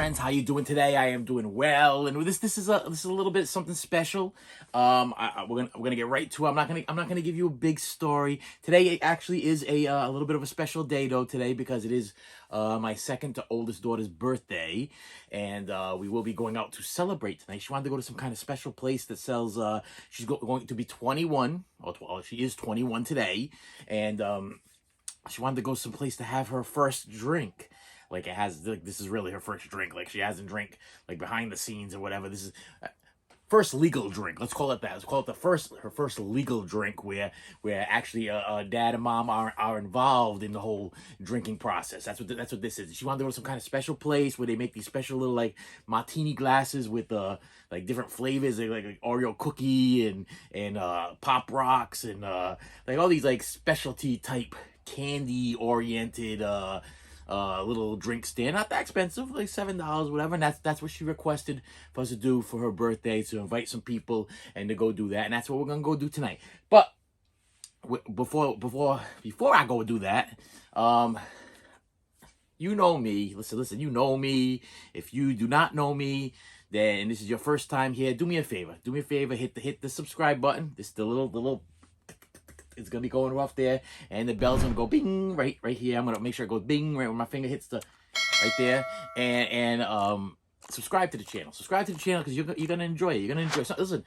friends, how you doing today? I am doing well, and this is a little bit something special. We're gonna get right to it. I'm not gonna give you a big story today. It actually is a little bit of a special day though today, because it is my second to oldest daughter's birthday, and we will be going out to celebrate tonight. She wanted to go to some kind of special place that sells. She's going to be 21. Well, she is 21 today, and she wanted to go someplace to have her first drink. Like, this is really her first drink. Like, she hasn't drank like behind the scenes or whatever. This is first legal drink. Let's call it that. Let's call it her first legal drink, where actually dad and mom are involved in the whole drinking process. That's what this is. She wanted to go to some kind of special place where they make these special little like martini glasses with like different flavors, like Oreo cookie and Pop Rocks and like all these like specialty type candy oriented little drink stand, not that expensive, like $7, whatever. And that's what she requested for us to do for her birthday, to invite some people and to go do that. And that's what we're gonna go do tonight. But before I go do that, you know me. Listen. You know me. If you do not know me, then this is your first time here. Do me a favor. Hit the subscribe button. This is the little. It's gonna be going off there, and the bell's gonna go bing right here. I'm gonna make sure it goes bing right when my finger hits the right there, and subscribe to the channel. Subscribe to the channel, because you're gonna enjoy it. You're gonna enjoy it. So, listen,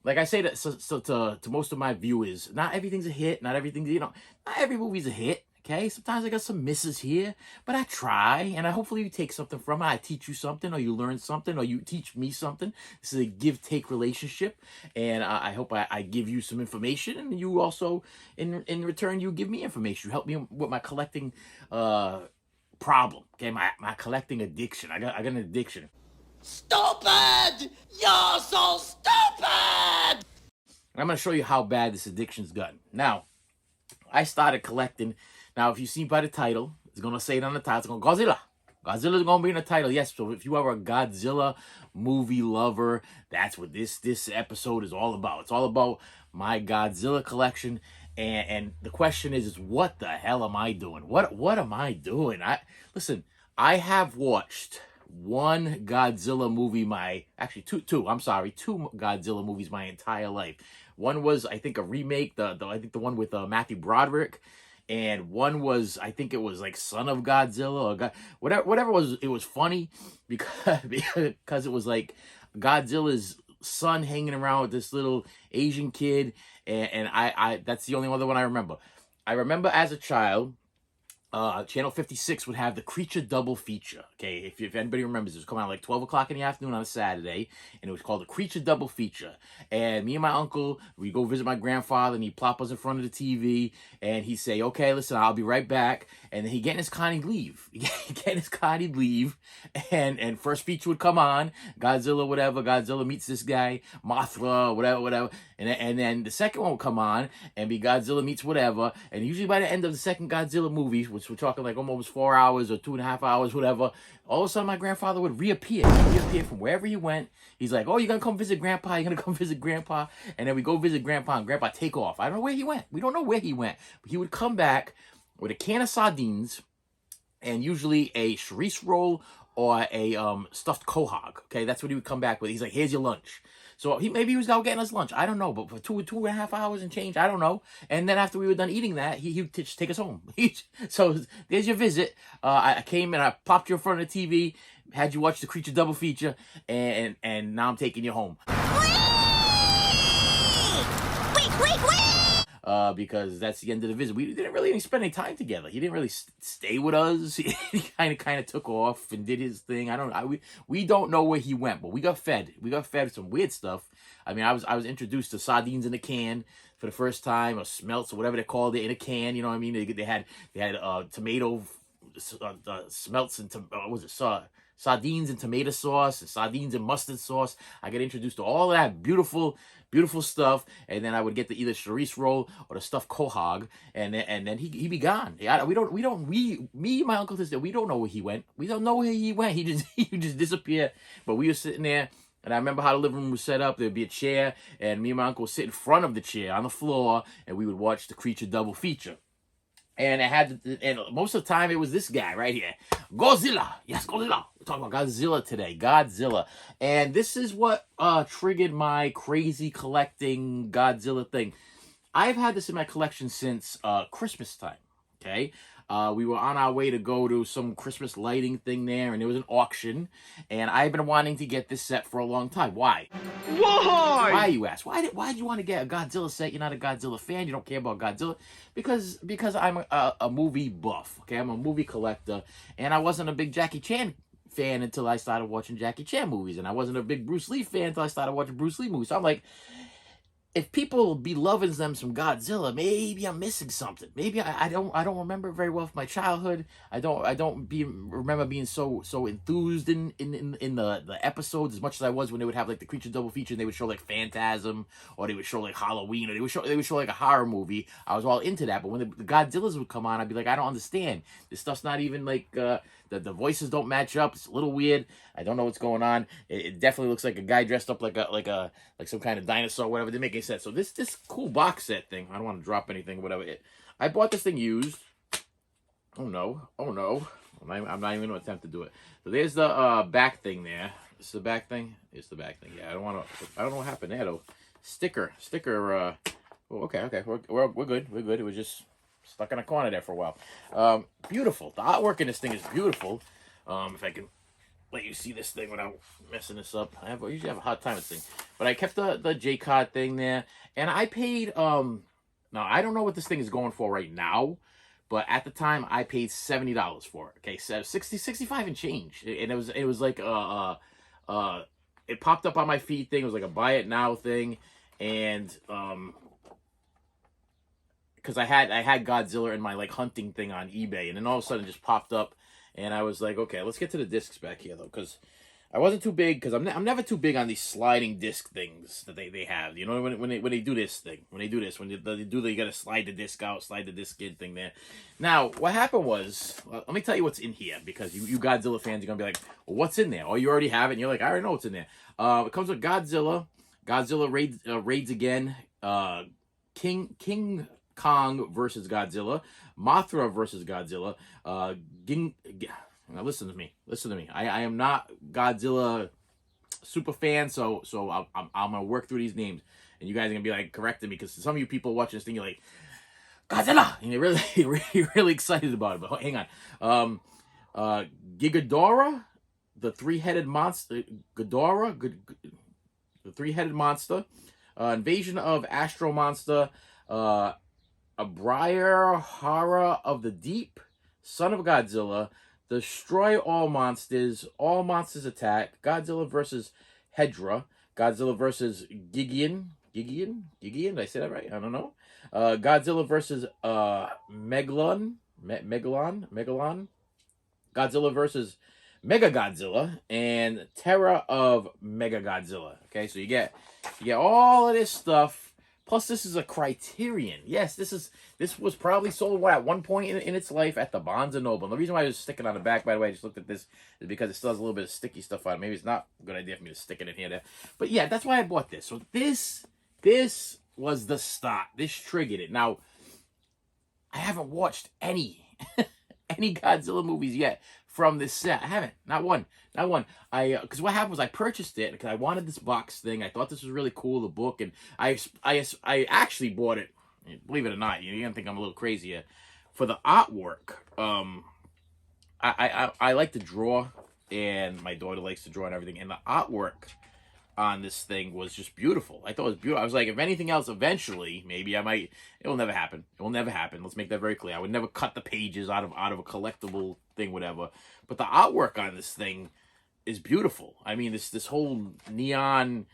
like I say that to most of my viewers, not everything's a hit. Not everything, not every movie's a hit. Okay, sometimes I got some misses here, but I try, and hopefully you take something from it. I teach you something, or you learn something, or you teach me something. This is a give-take relationship, and I hope I give you some information, and you also, in return, you give me information. You help me with my collecting problem. Okay, my collecting addiction. I got an addiction. Stupid! You're so stupid! I'm gonna show you how bad this addiction's gotten. Now, I started collecting. Now, if you see by the title, it's going to say it on the title. It's going to Godzilla. Godzilla's going to be in the title. Yes, so if you are a Godzilla movie lover, that's what this episode is all about. It's all about my Godzilla collection. And the question is what the hell am I doing? What am I doing? Listen, I have watched one Godzilla movie two Godzilla movies my entire life. One was, I think, a remake, I think the one with Matthew Broderick, and one was, I think it was like Son of Godzilla, or whatever it was. It was funny because it was like Godzilla's son hanging around with this little Asian kid, and I that's the only other one I remember. I remember as a child, Channel 56 would have the Creature double feature. Okay, if anybody remembers, it was coming out like 12 o'clock in the afternoon on a Saturday, and it was called the Creature double feature. And me and my uncle, we go visit my grandfather, and he'd plop us in front of the TV, and he'd say, "Okay, listen, I'll be right back." And then he'd get in his car and he'd leave. And first feature would come on, Godzilla, whatever. Godzilla meets this guy, Mothra, whatever. And then the second one would come on and be Godzilla meets whatever. And usually by the end of the second Godzilla movie, which we're talking like almost 4 hours or 2.5 hours, whatever, all of a sudden my grandfather would reappear. He'd reappear from wherever he went. He's like, "Oh, you're going to come visit Grandpa? You're going to come visit Grandpa?" And then we go visit Grandpa, and Grandpa take off. I don't know where he went. We don't know where he went. But he would come back with a can of sardines and usually a chorizo roll or a stuffed quahog. Okay, that's what he would come back with. He's like, "Here's your lunch." So maybe he was out getting us lunch. I don't know. But for 2.5 hours and change, I don't know. And then after we were done eating that, he would take us home. So there's your visit. I came and I popped you in front of the TV, had you watch the Creature double feature, and now I'm taking you home. Because that's the end of the visit. We didn't really spend any time together. He didn't really stay with us. He kind of took off and did his thing. We don't know where he went, but we got fed. We got fed some weird stuff. I mean, I was introduced to sardines in a can for the first time, or smelts, or whatever they called it, in a can. You know what I mean? They had tomato smelts and sardines and tomato sauce, and sardines and mustard sauce. I got introduced to all of that beautiful stuff, and then I would get the either chorizo roll or the stuffed quahog, and then he'd be gone. Me and my uncle this day, we don't know where he went. We don't know where he went. He just disappeared. But we were sitting there, and I remember how the living room was set up. There'd be a chair, and me and my uncle would sit in front of the chair on the floor, and we would watch the Creature double feature. And most of the time it was this guy right here, Godzilla. Yes, Godzilla. We're talking about Godzilla today, Godzilla. And this is what triggered my crazy collecting Godzilla thing. I've had this in my collection since Christmas time. Okay, we were on our way to go to some Christmas lighting thing there, and there was an auction, and I've been wanting to get this set for a long time. Why? Why, you ask? Why did you want to get a Godzilla set? You're not a Godzilla fan. You don't care about Godzilla. Because I'm a movie buff. Okay, I'm a movie collector, and I wasn't a big Jackie Chan fan until I started watching Jackie Chan movies, and I wasn't a big Bruce Lee fan until I started watching Bruce Lee movies. So I'm like, if people be loving them some Godzilla, maybe I'm missing something. Maybe I don't remember very well from my childhood. I don't remember being so enthused in the episodes as much as I was when they would have like the creature double feature and they would show like Phantasm, or they would show like Halloween, or they would show like a horror movie. I was all into that. But when the Godzillas would come on, I'd be like, I don't understand. This stuff's not even like the voices don't match up. It's a little weird. I don't know what's going on. It definitely looks like a guy dressed up like some kind of dinosaur, or whatever. They make any sense. So this cool box set thing. I don't want to drop anything, whatever. I bought this thing used. Oh no! I'm not even gonna attempt to do it. So there's the back thing there. This is the back thing. It's the back thing. Yeah, I don't know what happened there though. Sticker. Oh, okay. We're good. We're good. It was just stuck in a corner there for a while. Beautiful. The artwork in this thing is beautiful. If I can let you see this thing without messing this up. I usually have a hard time with this thing. But I kept the J-Card thing there. And I paid, now I don't know what this thing is going for right now. But at the time, I paid $70 for it. Okay, so 65 and change. And it was like, it popped up on my feed thing. It was like a buy it now thing. And, because I had Godzilla in my like hunting thing on eBay, and then all of a sudden it just popped up, and I was like, okay, let's get to the discs back here though, because I wasn't too big, because I'm never too big on these sliding disc things that they have. You know, when they do this thing, when they do you gotta slide the disc out, slide the disc in thing there. Now what happened was, let me tell you what's in here, because you Godzilla fans are gonna be like, well, what's in there? Or you already have it, and you're like, I already know what's in there. It comes with Godzilla raids again, King Kong versus Godzilla, Mothra versus Godzilla, now listen to me. I am not Godzilla super fan, so I'm gonna work through these names, and you guys are gonna be like correcting me, because some of you people watching this thing, you're like, Godzilla, and you're really excited about it. But hang on, Gigadora, the three-headed monster, the three-headed monster, invasion of Astro Monster, a Briar Horror of the Deep, Son of Godzilla, Destroy All Monsters Attack, Godzilla versus Hedra, Godzilla versus Gigan, did I say that right? I don't know. Godzilla versus Megalon, Godzilla versus Mega Godzilla, and Terror of Mega Godzilla. Okay, so you get all of this stuff. Plus, this is a Criterion. Yes, this was probably sold at one point in its life at the Barnes & Noble. And the reason why I was sticking on the back, by the way, I just looked at this, is because it still has a little bit of sticky stuff on it. Maybe it's not a good idea for me to stick it in here. But yeah, that's why I bought this. So this was the start. This triggered it. Now, I haven't watched any Godzilla movies yet from this set. I haven't. Not one. Because what happened was I purchased it because I wanted this box thing. I thought this was really cool, the book, and I actually bought it. Believe it or not, you're gonna think I'm a little crazy here, for the artwork. I like to draw, and my daughter likes to draw and everything, and the artwork on this thing was just beautiful. I thought it was beautiful. I was like, if anything else, eventually, maybe I might. It will never happen. Let's make that very clear. I would never cut the pages out of a collectible thing, whatever. But the artwork on this thing is beautiful. I mean, this whole neon.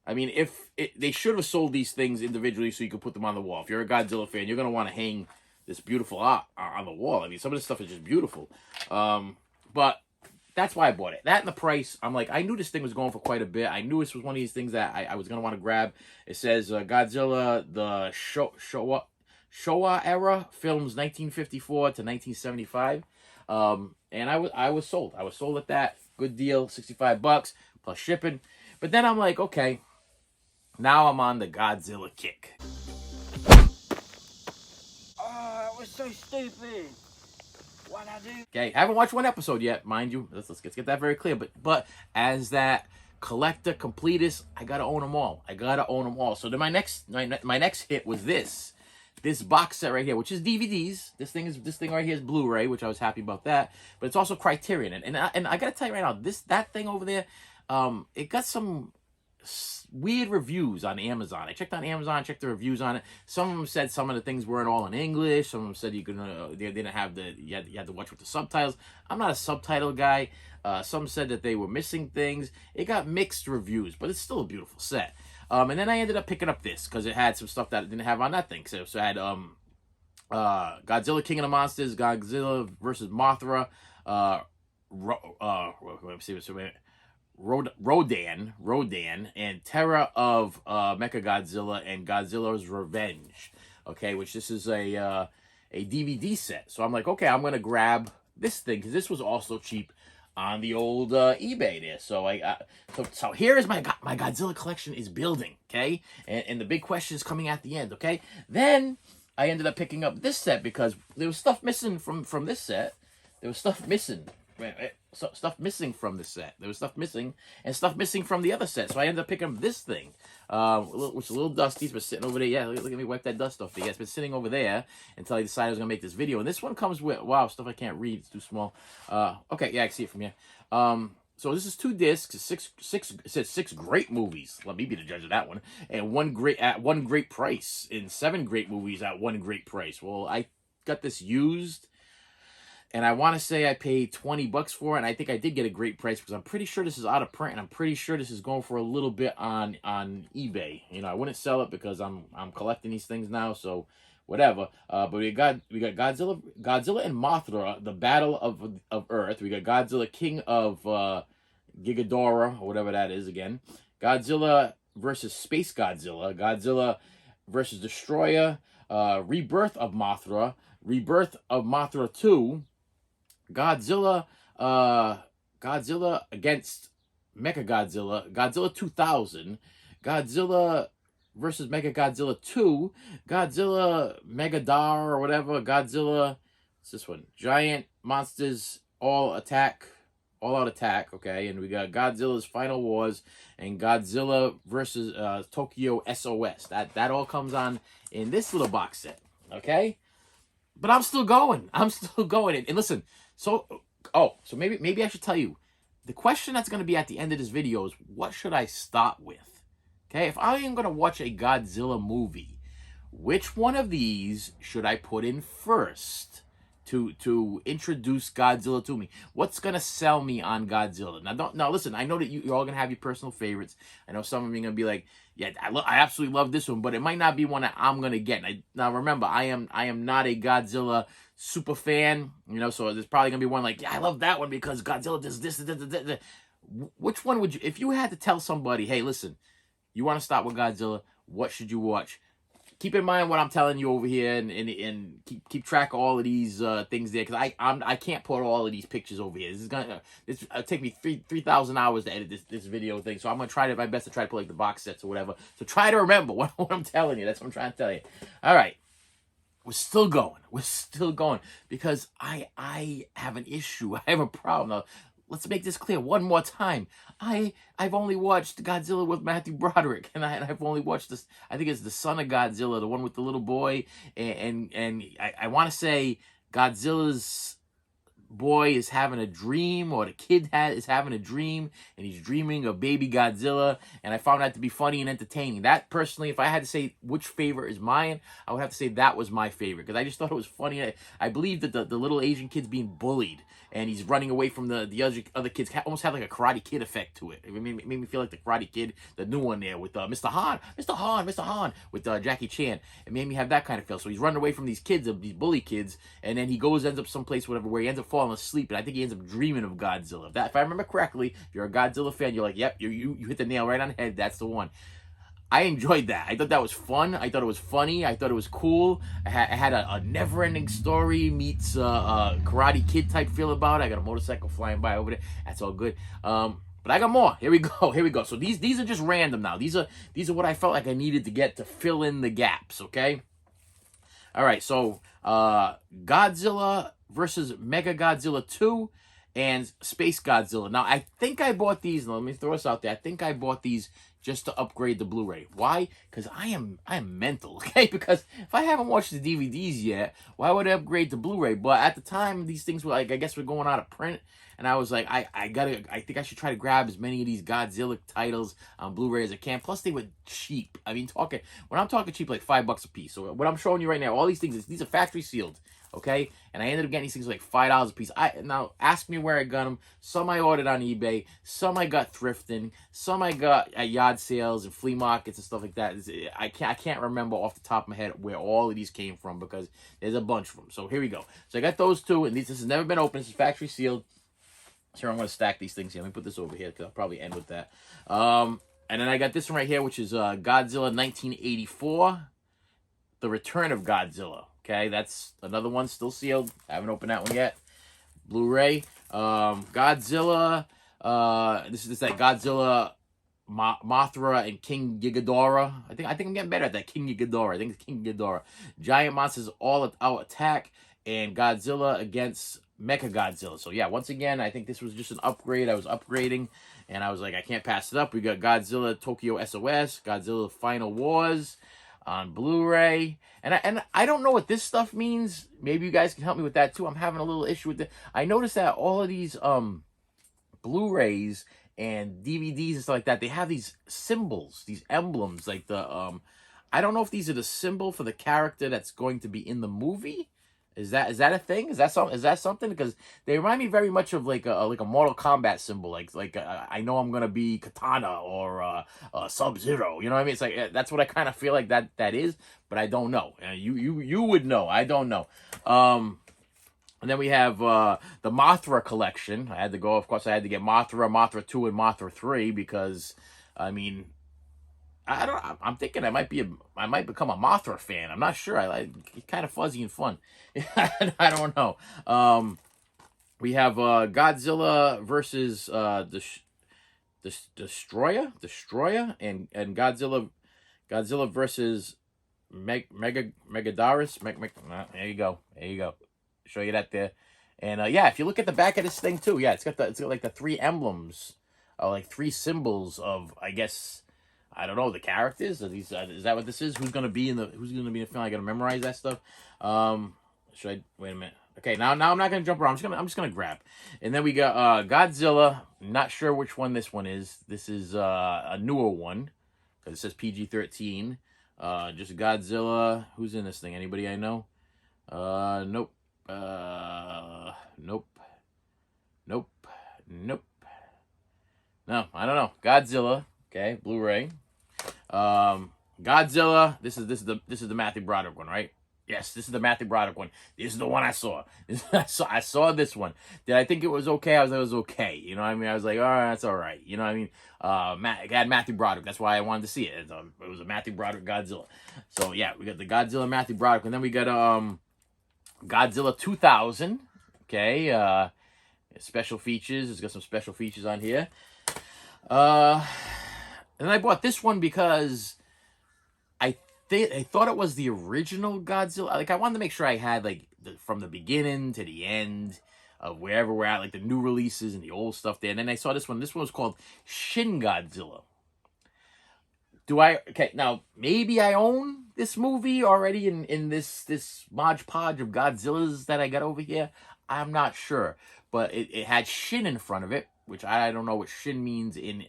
I mean, they should have sold these things individually so you could put them on the wall. If you're a Godzilla fan, you're gonna want to hang this beautiful art on the wall. I mean, some of this stuff is just beautiful. But that's why I bought it. That and the price, I'm like, I knew this thing was going for quite a bit. I knew this was one of these things that I was going to want to grab. It says Godzilla, the Showa era, films 1954 to 1975. And I was sold. I was sold at that. Good deal, $65 plus shipping. But then I'm like, okay, now I'm on the Godzilla kick. That was so stupid. Why'd I do? Okay, I haven't watched one episode yet, mind you. Let's get that very clear. But as that collector completist, I gotta own them all. I gotta own them all. So then my next hit was this box set right here, which is DVDs. This thing right here is Blu-ray, which I was happy about that. But it's also Criterion, and I gotta tell you right now, that thing over there, it got some weird reviews on Amazon. I checked on Amazon, checked the reviews on it. Some of them said some of the things weren't all in English. Some of them said they didn't have you had to watch with the subtitles. I'm not a subtitle guy. Some said that they were missing things. It got mixed reviews, but it's still a beautiful set. And then I ended up picking up this because it had some stuff that it didn't have on that thing. So I had Godzilla King of the Monsters, Godzilla versus Mothra, Rodan, and Terror of Mechagodzilla and Godzilla's Revenge. Okay, which this is a DVD set. So I'm like, okay, I'm gonna grab this thing because this was also cheap on the old eBay there. So so here is my Godzilla collection is building. Okay, and the big question is coming at the end. Okay, then I ended up picking up this set because there was stuff missing from this set. There was stuff missing. Stuff missing from the set. There was stuff missing and stuff missing from the other set. So I ended up picking up this thing, which is a little dusty. It's been sitting over there. Yeah, look at me wipe that dust off there. Yeah, it's been sitting over there until I decided I was going to make this video. And this one comes with, wow, stuff I can't read. It's too small. Okay, yeah, I can see it from here. So this is 2 discs, it says 6 great movies. Let me be the judge of that one. And one great price. And 7 great movies at one great price. Well, I got this used. And I want to say I paid $20 for it, and I think I did get a great price because I'm pretty sure this is out of print, and I'm pretty sure this is going for a little bit on eBay. You know, I wouldn't sell it because I'm collecting these things now, so whatever. But we got Godzilla and Mothra, the Battle of Earth. We got Godzilla King of Gigadora, or whatever that is again. Godzilla versus Space Godzilla. Godzilla versus Destroyer. Rebirth of Mothra. Rebirth of Mothra 2. Godzilla against Mechagodzilla, Godzilla 2000, Godzilla versus Mechagodzilla 2, Godzilla Megadar or whatever, Godzilla, what's this one? Giant Monsters All Out Attack, okay, and we got Godzilla's Final Wars and Godzilla versus Tokyo SOS. That all comes on in this little box set, okay? But I'm still going. And listen, so maybe I should tell you, the question that's going to be at the end of this video is, what should I start with? Okay, if I am going to watch a Godzilla movie, which one of these should I put in first to introduce Godzilla to me? What's going to sell me on Godzilla? Now listen, I know that you're all going to have your personal favorites. I know some of you are going to be like, yeah, I absolutely love this one, but it might not be one that I'm going to get. Now remember, I am not a Godzilla super fan, you know, so there's probably going to be one like, yeah, I love that one because Godzilla does this. Which one would you, if you had to tell somebody, hey, listen, you want to start with Godzilla, what should you watch? Keep in mind what I'm telling you over here, and keep track of all of these things there, because I can't put all of these pictures over here. This take me 3,000 hours to edit this video thing, so I'm gonna try my best to try to put like the box sets or whatever. So try to remember what I'm telling you. That's what I'm trying to tell you. All right, we're still going because I have an issue. I have a problem. Now, let's make this clear one more time. I've only watched Godzilla with Matthew Broderick, and I've only watched this. I think it's the son of Godzilla, the one with the little boy, and I want to say Godzilla's boy is having a dream, or the kid is having a dream, and he's dreaming of baby Godzilla, and I found that to be funny and entertaining. That, personally, if I had to say which favorite is mine, I would have to say that was my favorite, because I just thought it was funny. I believe that the little Asian kid's being bullied, and he's running away from the other kids. Almost had like a Karate Kid effect to it. It made me feel like the Karate Kid, the new one there with Mr. Han, with Jackie Chan. It made me have that kind of feel. So he's running away from these kids, these bully kids, and then he ends up someplace, whatever, where he ends up falling asleep, and I think he ends up dreaming of Godzilla. If I remember correctly, if you're a Godzilla fan, you're like, yep, you hit the nail right on the head. That's the one. I enjoyed that. I thought that was fun. I thought it was funny. I thought it was cool. I had a never-ending story meets Karate Kid type feel about it. I got a motorcycle flying by over there. That's all good. But I got more. Here we go. So these are just random now. These are what I felt like I needed to get to fill in the gaps. Okay. All right, so Godzilla versus Mega Godzilla 2 and Space Godzilla. Now, I think I bought these. Let me throw this out there. I think I bought these just to upgrade the Blu-ray. Why? Because I am mental, okay? Because if I haven't watched the DVDs yet, why would I upgrade to Blu-ray? But at the time, these things were like, I guess we're going out of print. And I was like, I think I should try to grab as many of these Godzilla titles on Blu-ray as I can. Plus, they were cheap. I mean, when I'm talking cheap, like $5 a piece. So what I'm showing you right now, all these things, these are factory sealed, okay? And I ended up getting these things like $5 a piece. Now ask me where I got them. Some I ordered on eBay. Some I got thrifting. Some I got at yard sales and flea markets and stuff like that. I can't remember off the top of my head where all of these came from because there's a bunch of them. So here we go. So I got those two, and this has never been opened. This is factory sealed. Here, I'm going to stack these things here. Let me put this over here because I'll probably end with that. And then I got this one right here, which is Godzilla 1984, The Return of Godzilla. Okay, that's another one still sealed. I haven't opened that one yet. Blu-ray. Godzilla. This is that Godzilla, Mothra, and King Ghidorah. I think I'm getting better at that. King Ghidorah. I think it's King Ghidorah. Giant monsters all out attack, and Godzilla against Mecha Godzilla. So yeah, once again, I think this was just an upgrade. I was upgrading, and I was like, I can't pass it up. We got Godzilla Tokyo SOS, Godzilla Final Wars on Blu-ray, and I don't know what this stuff means. Maybe you guys can help me with that too. I'm having a little issue with it. I noticed that all of these Blu-rays and DVDs and stuff like that, they have these symbols, these emblems, like the I don't know if these are the symbol for the character that's going to be in the movie. Is that a thing? Is that something? Because they remind me very much of like a Mortal Kombat symbol, like I know I'm gonna be Katana or Sub-Zero. You know what I mean? It's like that's what I kind of feel like that is, but I don't know. You would know. I don't know. And then we have the Mothra collection. I had to go. Of course, I had to get Mothra, Mothra 2, and Mothra 3 because I mean, I'm thinking I might become a Mothra fan. I'm not sure. I like it's kind of fuzzy and fun. I don't know. We have Godzilla versus Destroyer, and Godzilla versus Megadorus. There you go. Show you that there. And yeah, if you look at the back of this thing too, yeah, it's got like the three emblems, like three symbols of, I guess, I don't know, the characters. Are these? Is that what this is? Who's gonna be in the film? I gotta memorize that stuff. Should I wait a minute? Okay, now I'm not gonna jump around. I'm just gonna grab. And then we got Godzilla. Not sure which one this one is. This is a newer one because it says PG-13. Just Godzilla. Who's in this thing? Anybody I know? Nope. Nope. No, I don't know. Godzilla. Okay, Blu-ray. Godzilla. This is the Matthew Broderick one, right? Yes, this is the Matthew Broderick one. This is the one I saw. I saw this one. Did I think it was okay? I was like, it was okay. You know what I mean? I was like, all right, that's all right. You know what I mean? It had Matthew Broderick. That's why I wanted to see it. It was a Matthew Broderick Godzilla. So yeah, we got the Godzilla Matthew Broderick, and then we got Godzilla 2000. Okay, special features. It's got some special features on here. And I bought this one because I thought it was the original Godzilla. Like, I wanted to make sure I had, like, from the beginning to the end of wherever we're at, like, the new releases and the old stuff there. And then I saw this one. This one was called Shin Godzilla. Okay, now, maybe I own this movie already in this Mod Podge of Godzillas that I got over here. I'm not sure. But it had Shin in front of it, which I don't know what Shin means in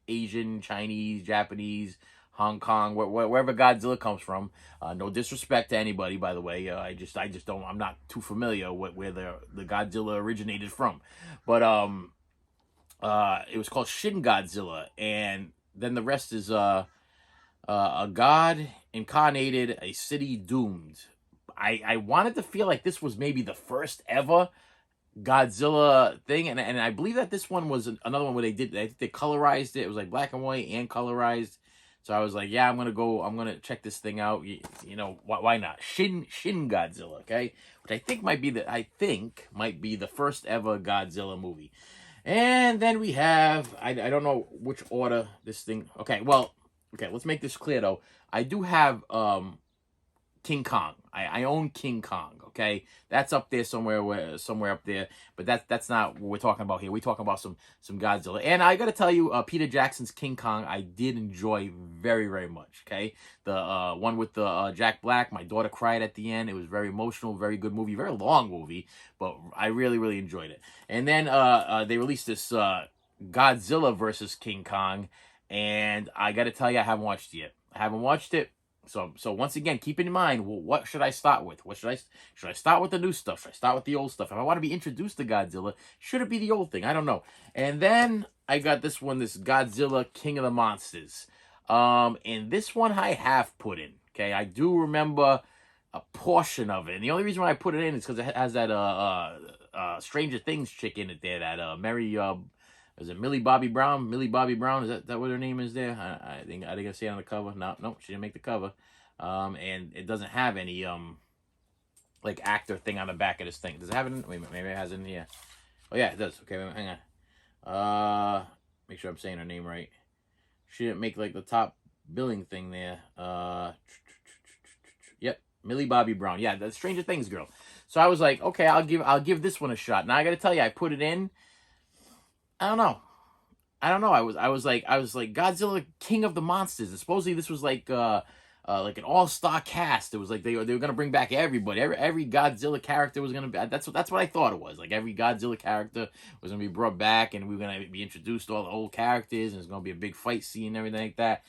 Asian, Chinese, Japanese, Hong Kong, wherever Godzilla comes from. No disrespect to anybody, by the way. I just don't. I'm not too familiar with where the Godzilla originated from. But it was called Shin Godzilla, and then the rest is a god incarnated, a city doomed. I wanted to feel like this was maybe the first ever Godzilla thing, and I believe that this one was another one where they colorized it. It was like black and white and colorized. So I was like, yeah, I'm gonna check this thing out. You know, why not? Shin Godzilla, okay? Which I think might be the first ever Godzilla movie. And then we have I don't know which order this thing. Okay, let's make this clear though. I do have King Kong. I own King Kong. Okay, that's up there somewhere up there. But that's not what we're talking about here. We're talking about some Godzilla. And I got to tell you, Peter Jackson's King Kong, I did enjoy very, very much. Okay, the one with the Jack Black. My daughter cried at the end. It was very emotional, very good movie, very long movie, but I really, really enjoyed it. And then they released this Godzilla versus King Kong, and I got to tell you, I haven't watched it yet. I haven't watched it. So once again, keep in mind, well, what should I start with? Should I start with the new stuff? Should I start with the old stuff? If I want to be introduced to Godzilla, should it be the old thing? I don't know. And then I got this one, this Godzilla King of the Monsters. And this one I have put in. Okay, I do remember a portion of it. And the only reason why I put it in is because it has that Stranger Things chick in it there, that Mary is it Millie Bobby Brown? Millie Bobby Brown, is that what her name is there? I think I see it on the cover. No, she didn't make the cover. And it doesn't have any like actor thing on the back of this thing. Does it have it? Wait a minute, maybe it has it in here. Oh yeah, it does. Okay, wait, hang on. Make sure I'm saying her name right. She didn't make like the top billing thing there. Yep, Millie Bobby Brown. Yeah, the Stranger Things girl. So I was like, okay, I'll give this one a shot. Now I got to tell you, I put it in. I don't know. I was like Godzilla King of the Monsters. And supposedly this was like an all-star cast. It was like they were gonna bring back everybody. Every Godzilla character was gonna be. That's what I thought it was. Like every Godzilla character was gonna be brought back, and we were gonna be introduced to all the old characters, and it's gonna be a big fight scene and everything like that.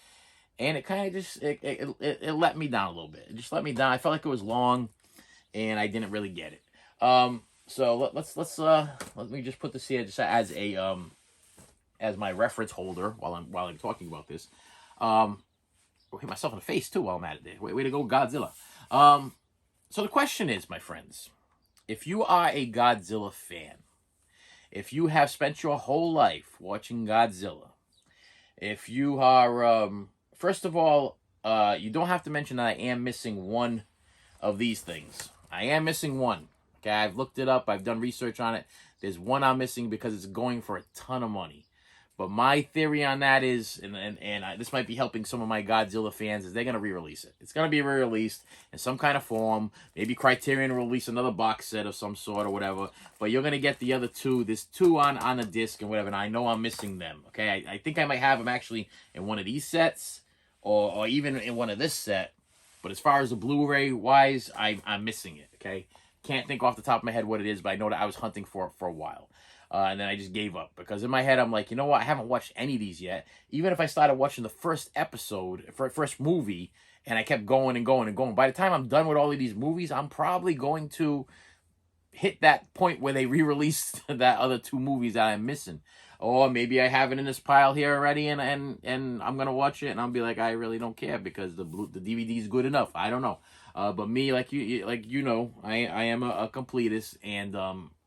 And it kind of just it let me down a little bit. It just let me down. I felt like it was long, and I didn't really get it. So let me just put this here just as my reference holder while I'm talking about this. I'll hit myself in the face too while I'm at it there. Way to go, Godzilla. So the question is, my friends, if you are a Godzilla fan, if you have spent your whole life watching Godzilla, if you are, first of all, you don't have to mention that I am missing one of these things. I am missing one. Okay, I've looked it up. I've done research on it. There's one I'm missing because it's going for a ton of money. But my theory on that is, this might be helping some of my Godzilla fans, is they're going to re-release it. It's going to be re-released in some kind of form. Maybe Criterion will release another box set of some sort or whatever. But you're going to get the other two. There's two on a disc and whatever, and I know I'm missing them. Okay, I think I might have them actually in one of these sets or even in one of this set. But as far as the Blu-ray wise, I'm missing it, okay? Can't think off the top of my head what it is, but I know that I was hunting for it for a while. And then I just gave up. Because in my head, I'm like, you know what? I haven't watched any of these yet. Even if I started watching the first episode, first movie, and I kept going and going and going, by the time I'm done with all of these movies, I'm probably going to hit that point where they re-released that other two movies that I'm missing. Or maybe I have it in this pile here already, and I'm going to watch it, and I'll be like, I really don't care because the DVD is good enough. I don't know. But me, like you know, I am a completist, and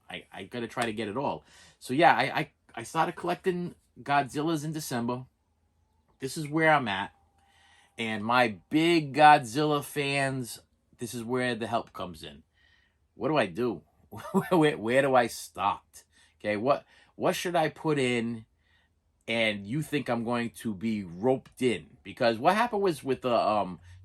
I got to try to get it all. So yeah, I started collecting Godzillas in December. This is where I'm at. And my big Godzilla fans, this is where the help comes in. What do I do? Where do I start? Okay, what should I put in and you think I'm going to be roped in? Because what happened was with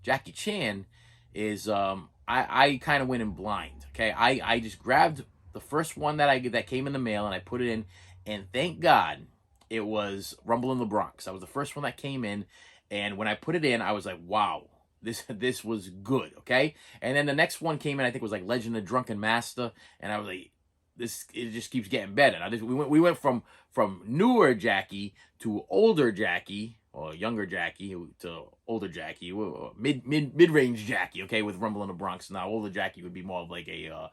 Jackie Chan is I kind of went in blind. Okay, I just grabbed the first one that came in the mail and I put it in, and thank God it was Rumble in the Bronx. That was the first one that came in, and when I put it in, I was like, wow, this was good. Okay, and then the next one came in, I think it was like Legend of Drunken Master, and I was like, it just keeps getting better. Now we went from newer Jackie to older Jackie, or younger Jackie to older Jackie, mid-range Jackie, okay, with Rumble in the Bronx. Now older Jackie would be more of like a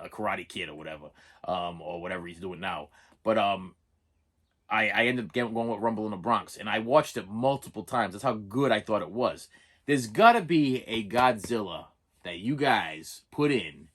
Karate Kid or whatever he's doing now. But I ended up going with Rumble in the Bronx, and I watched it multiple times. That's how good I thought it was. There's got to be a Godzilla that you guys put in,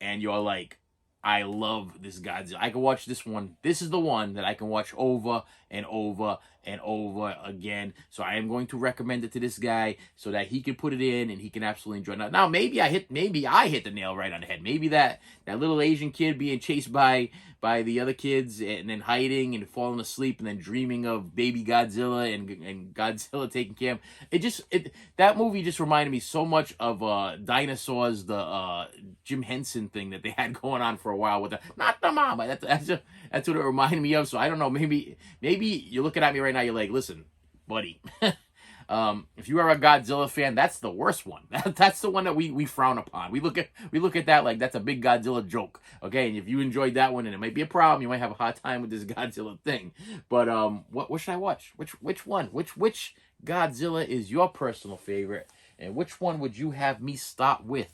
and you're like, I love this Godzilla. I can watch this one. This is the one that I can watch over and over and over again. So I am going to recommend it to this guy so that he can put it in and he can absolutely enjoy it. Now maybe I hit the nail right on the head. Maybe that little Asian kid being chased by the other kids and then hiding and falling asleep and then dreaming of baby Godzilla and Godzilla taking care of him. That movie just reminded me so much of Dinosaurs, the Jim Henson thing that they had going on for a while with not the mama. That's what it reminded me of. So I don't know. Maybe you're looking at me right now. You're like, listen, buddy. If you are a Godzilla fan, that's the worst one. That's the one that we frown upon. We look at that like that's a big Godzilla joke. Okay, and if you enjoyed that one, and it might be a problem, you might have a hard time with this Godzilla thing. But what should I watch? Which one? Which Godzilla is your personal favorite, and which one would you have me stop with?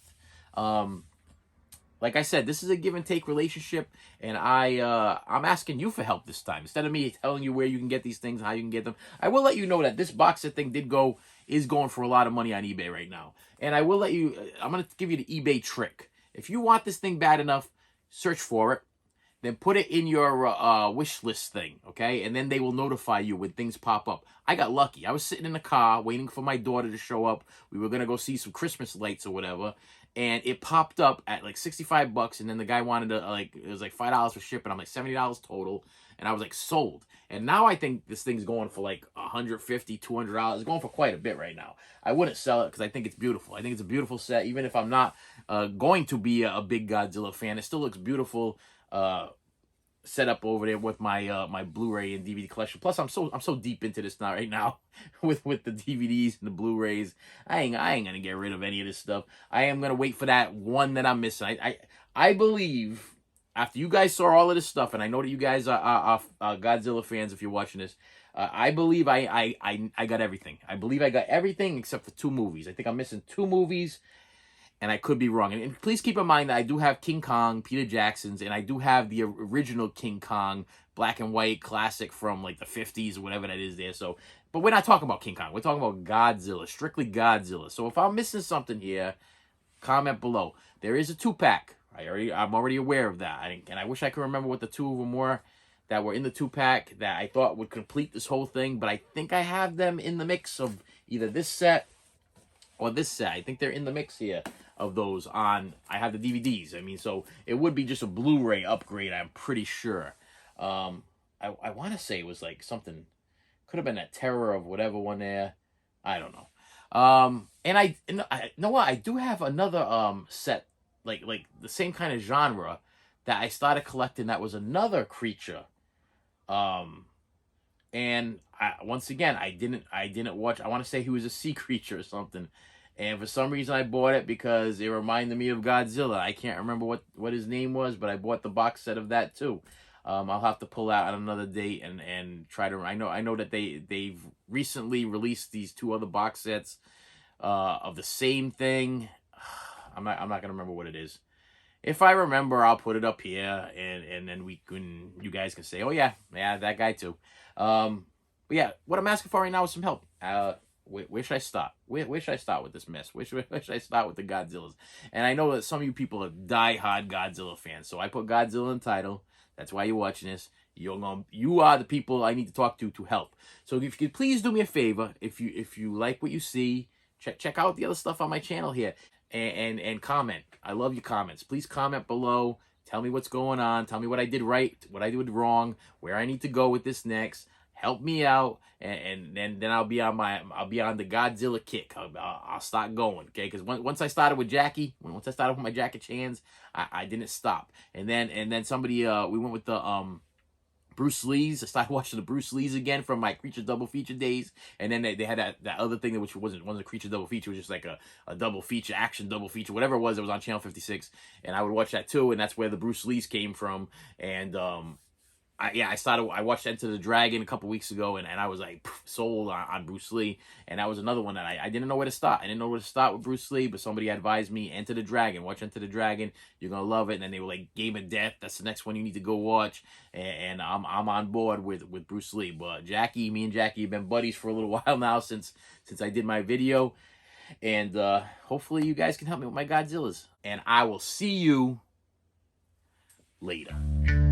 Like I said, this is a give and take relationship, and I'm asking you for help this time. Instead of me telling you where you can get these things, how you can get them, I will let you know that this box set thing is going for a lot of money on eBay right now. And I will I'm going to give you the eBay trick. If you want this thing bad enough, search for it, then put it in your wish list thing, okay? And then they will notify you when things pop up. I got lucky. I was sitting in the car waiting for my daughter to show up. We were going to go see some Christmas lights or whatever. And it popped up at like $65, and then the guy wanted to it was like $5 for shipping. I'm like $70 total, and I was like sold. And now I think this thing's going for like $150, $200. It's going for quite a bit right now. I wouldn't sell it because I think it's beautiful. I think it's a beautiful set, even if I'm not going to be a big Godzilla fan. It still looks beautiful. Set up over there with my my Blu-ray and DVD collection. Plus, I'm so deep into this now right now with the DVDs and the Blu-rays. I ain't gonna get rid of any of this stuff. I am gonna wait for that one that I'm missing. I believe after you guys saw all of this stuff, and I know that you guys are Godzilla fans if you're watching this. I believe I got everything. I believe I got everything except for 2 movies. I think I'm missing 2 movies. And I could be wrong. And please keep in mind that I do have King Kong, Peter Jackson's, and I do have the original King Kong, black and white classic from like the 50s or whatever that is there. So, but we're not talking about King Kong. We're talking about Godzilla, strictly Godzilla. So if I'm missing something here, comment below. There is a 2-pack. I'm already aware of that. And I wish I could remember what the 2 of them were that were in the 2-pack that I thought would complete this whole thing. But I think I have them in the mix of either this set or this set. I think they're in the mix here of those on. I have the DVDs. I mean, so it would be just a Blu-ray upgrade, I'm pretty sure. I want to say it was like something, could have been that Terror of whatever one there. I don't know. And I know what, I do have another set, like the same kind of genre that I started collecting that was another creature. And once again, I didn't watch. I want to say he was a sea creature or something. And for some reason, I bought it because it reminded me of Godzilla. I can't remember what his name was, but I bought the box set of that too. I'll have to pull out on another date and try to. I know that they've recently released these 2 other box sets of the same thing. I'm not gonna remember what it is. If I remember, I'll put it up here, and then you guys can say, oh yeah, that guy too. But yeah, what I'm asking for right now is some help. Where should I start? Where should I start with this mess? Where should I start with the Godzillas? And I know that some of you people are die-hard Godzilla fans, so I put Godzilla in the title. That's why you're watching this. You are the people I need to talk to help. So if you could please do me a favor, if you like what you see, check out the other stuff on my channel here, and comment. I love your comments. Please comment below. Tell me what's going on. Tell me what I did right, what I did wrong, where I need to go with this next. Help me out, and then I'll be on the Godzilla kick. I'll start going, okay? Because once I started with Jackie, once I started with my Jackie Chans, I didn't stop. And then somebody we went with the Bruce Lee's. I started watching the Bruce Lee's again from my Creature double feature days. And then they had that other thing which wasn't a Creature double feature, it was just like a double feature, action double feature, whatever it was on Channel 56. And I would watch that too, and that's where the Bruce Lee's came from. And I watched Enter the Dragon a couple weeks ago, and I was like sold on Bruce Lee. And that was another one that I didn't know where to start. I didn't know where to start with Bruce Lee, but somebody advised me, Enter the Dragon. Watch Enter the Dragon. You're going to love it. And then they were like, Game of Death. That's the next one you need to go watch. And I'm on board with Bruce Lee. But me and Jackie have been buddies for a little while now since I did my video. And hopefully you guys can help me with my Godzillas. And I will see you Later.